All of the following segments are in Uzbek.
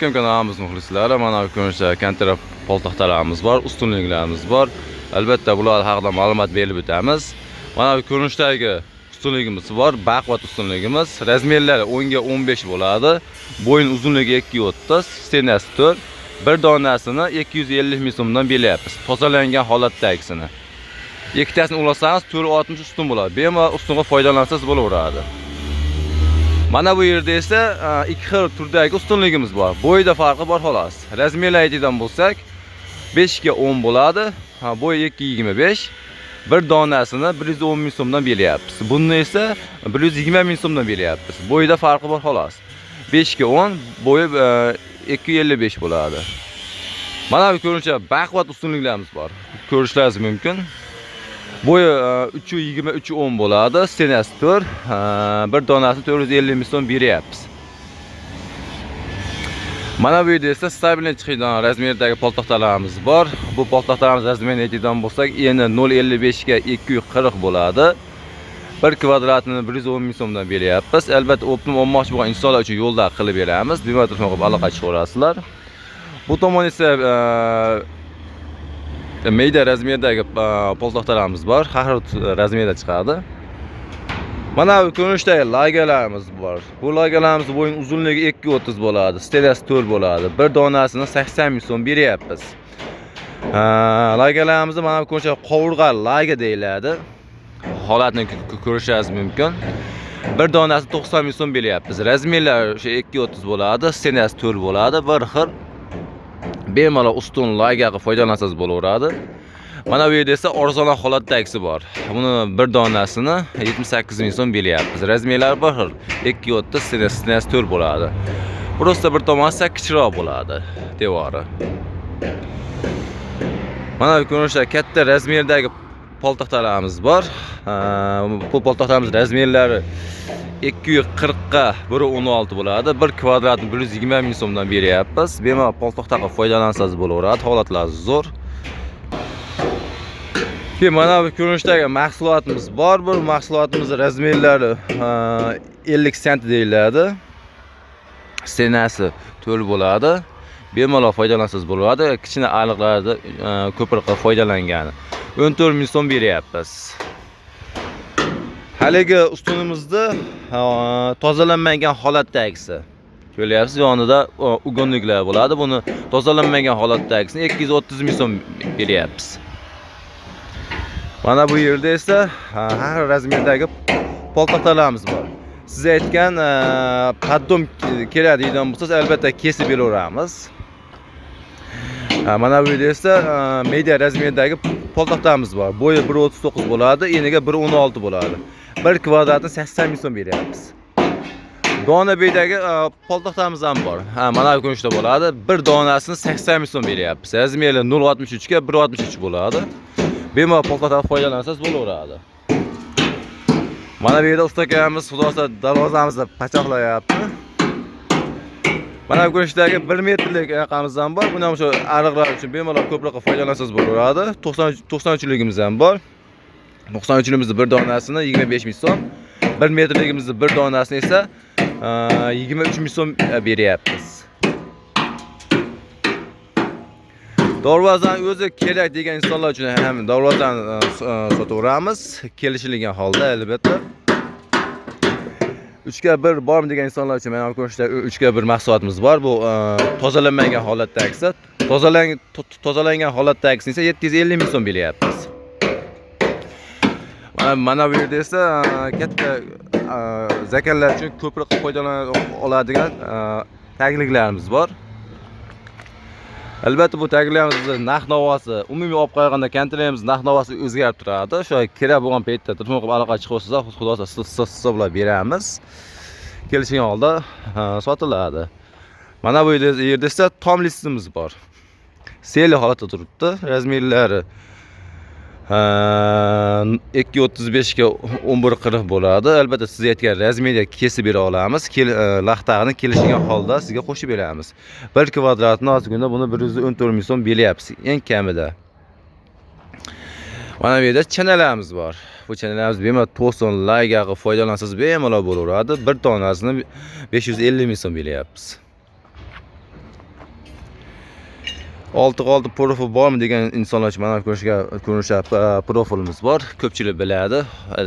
Kanalımız muxlislari, mana bu ko'rinishda kontra poltaxtalarimiz bor, ustunliklarimiz bor. Albatta bular haqida ma'lumot berib o'tamiz. Mana bu ko'rinishdagi ustunligimiz bor, baquvvat ustunligimiz. Razmerlari 10 ga 15 bo'ladi. Bo'yin uzunligi 2.30, stenasi 4. Bir donasini 250 ming so'mdan beryapmiz. Tozalangan holatdagisini. Ikkitasini ulasangiz 460 ustun bo'ladi. Bemalol ustunga foydalansangiz bo'laveradi. Mana bu yerda esa ikki xil turdagi ustunligimiz bor. Bo'yida farqi bor xolos. Razmerlar aytadigan bo'lsak, 5 ga 10 bo'ladi. Bo'yi 2.25. Bir donasini 110 ming so'mdan beryapmiz. Buni esa 120 ming so'mdan beryapmiz. Bo'yida farqi bor xolos. 5 ga 10, bo'yi 2.55 bo'ladi. Mana bu ko'rinishda baquvvat ustunliklarimiz bor. Ko'rishlaringiz mumkin. Bo'yi 3.20 3.10 bo'ladi, stenasi 4, bir donasini 450 ming so'm beryapmiz. Mana bu yerda esa stabilni chiqadigan razmerdagi poltaxtalarimiz bor. Bu poltaxtalarimiz razmerini aytadigan bo'lsak, eni 0.55 ga 240 bo'ladi. 1 kvadratini 110 ming so'mdan beryapmiz. Albatta, optimum olmoqchi bo'lgan insonlar uchun yo'lda qilib beramiz. Bemalol qilib aloqa chiqarasizlar. Bu tomon esa meyda razmerdagi poltaxtalarimiz bor. Har xil razmerda chiqadi. Mana bu ko'rinishdagi laygalarimiz bor. Bu laygalarimiz bo'yin uzunligi 2.30 bo'ladi, stenasi 4 bo'ladi. Bir donasini 80 ming so'm beryapmiz. Laygalarimizni mana bu ko'rinishda qovurg'a layga deyiladi. Holatni ko'rishingiz mumkin. Bir donasi 90 ming so'm beryapmiz. Razmerlar o'sha 2.30 bo'ladi, stenasi 4 bo'ladi. Bir xil bemalol ustun laygaga foydalansangiz bo'laveradi. Mana bu yerda esa arzonroq holatdagisi bor. Buni bir donasini 78 ming so'm beryapmiz. Razmerlari bir xil, 2.30, stenasi 4 bo'ladi. Prosta bir tomoni kichikroq bo'ladi, devori. Mana bu ko'rinishda katta razmerdagi poltaxtalarimiz bor. Bu poltaxtalarimiz razmerlari 240 ga 1.16 bo'ladi. 1 kvadratni 120 ming so'mdan beryapmiz. Bemalol poltaxtaga foydalansangiz bo'laveradi. Holatlar zo'r. Mana bu ko'rinishdagi mahsulotimiz bor. Bu mahsulotimiz razmerlari 50 sent deyiladi. Stenasi 4 bo'ladi. Bemalol foydalansangiz bo'laveradi. Kichkina ariqlarda ko'proq foydalangani. 14 ming so'm beryapmiz. Haligi ustunimizda tozalanmagan holatdagisi. Ko'ryapsiz, yonida ugunliklar bo'ladi. Buni tozalanmagan holatdagisini 230 ming so'm beryapmiz. Mana bu yerda esa har razmerdagi poltaxtalarimiz bor. Siz aytgan paddom keladi degan bo'lsangiz, albatta kesib beraveramiz. Mana bu yerda esa media razmerdagi poltaxtamiz bor. Bo'yi 1.39 bo'ladi, eniga 1.16 bo'ladi. 1 kvadratni 80 ming so'm beryapmiz. Dona bedagi poltaxtamiz ham bor. Mana bu ko'rinishda bo'ladi. Bir donasini 80 ming so'm beryapmiz. Razmeri 0.63 ga 1.63 bo'ladi. Bemalol poltaxtadan foydalansangiz bo'laveradi. Mana bu yerda ustakamiz xudosa darvozamizni pachoqlayapti. Mana bu ko'rinishdagi 1 metrlik aqamiz ham bor. Buni ham shu ariqlar uchun bemalol ko'proq foydalansangiz bo'laveradi. 93ligimiz ham bor. 93ligimizning bir donasini 25 ming so'm, 1 metrligimizning bir donasini esa 23 ming so'm beryapmiz. Darvozani o'zi kerak degan insonlar uchun ham darvozani sotaveramiz, kelishilgan holda albatta. 3 ga 1 bormi degan insonlar uchun mana bu ko'rinishda 3 ga 1 mahsulotimiz bor. Bu tozalanmagan holatdagisi. Tozalangan holatdagisini esa 750 ming so'm beryapmiz. Mana bu yerda esa katta zakarlar uchun ko'proq foydalana oladigan tagliklarimiz bor. Albatta bu tagliklarimiz narx-navosi, umumiy olib qaraganda kontrayimiz narx-navosi o'zgarib turadi. O'sha kerak bo'lgan paytda telefon qilib aloqa chiqarsangiz, xudosa hisoblab beramiz. Kelishgan holda sotiladi. Mana bu yerda esa tom listimiz bor. Seli holatda turibdi. Razmerlari 2.35 ga 11.40 bo'ladi. Albatta siz aytgan razmerga kesib bera olamiz. Laxtag'ini kelishgan holda sizga qo'shib beramiz. 1 kvadratni hozirgina buni 114 ming so'm beryapsiz eng kamida. Mana bu yerda chanalarimiz bor. Bu chanalarimiz bemalol to'sin laygaga foydalansangiz bemalol bo'laveradi. Bir donasini 550 ming so'm beryapmiz. 6x6 profil bormi degan insonlar uchun mana ko'rinishda profilimiz bor. Ko'pchilik biladi.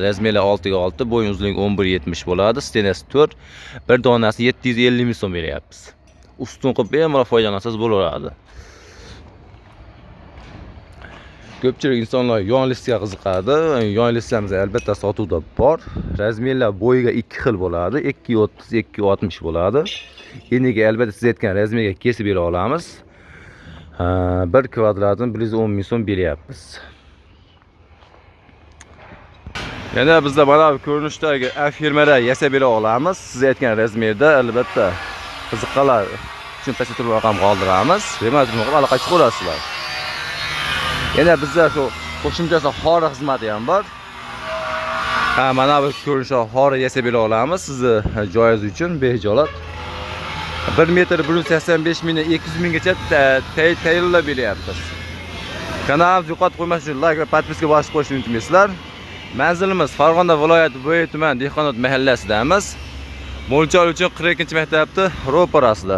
Razmerlar 6x6, bo'yin uzunligi 11.70 bo'ladi. Stenasi 4. Bir donasi 750 ming so'm beryapmiz. Ustun qilib bemalol foydalansangiz bo'laveradi. Ko'pchilik insonlar yon listga qiziqadi. Yon listamiz albatta sotuvda bor. Razmerlar bo'yiga 2 xil bo'ladi. 2.30, 2.60 bo'ladi. Eniga albatta siz aytgan razmerga kesib bera olamiz. 1 kvadratini 110 ming so'm beryapmiz. Yana bizda mana bu ko'rinishdagi firmada yasab bera olamiz. Siz aytgan razmerda albatta qiziqqanlar uchun pastga turib raqam qoldiramiz. Bemalol qilib aloqa chiqarasizlar. Yana bizda shu qo'shimchasi xora xizmati ham bor. Mana bu ko'rinishda xora yasab bera olamiz. Sizni joyingiz uchun behijolat 1 metr 185 mingdan 200 minggacha tayyorlab beryapmiz. Kanalimizni yo'qotib qo'ymash uchun like va podpiska bosib qo'yishni unutmaysizlar. Manzilimiz Farg'ona viloyati Bo'yi tuman Dehqonobod mahallasidamiz. Mo'ljal uchun 42-maktabni ro'parasida.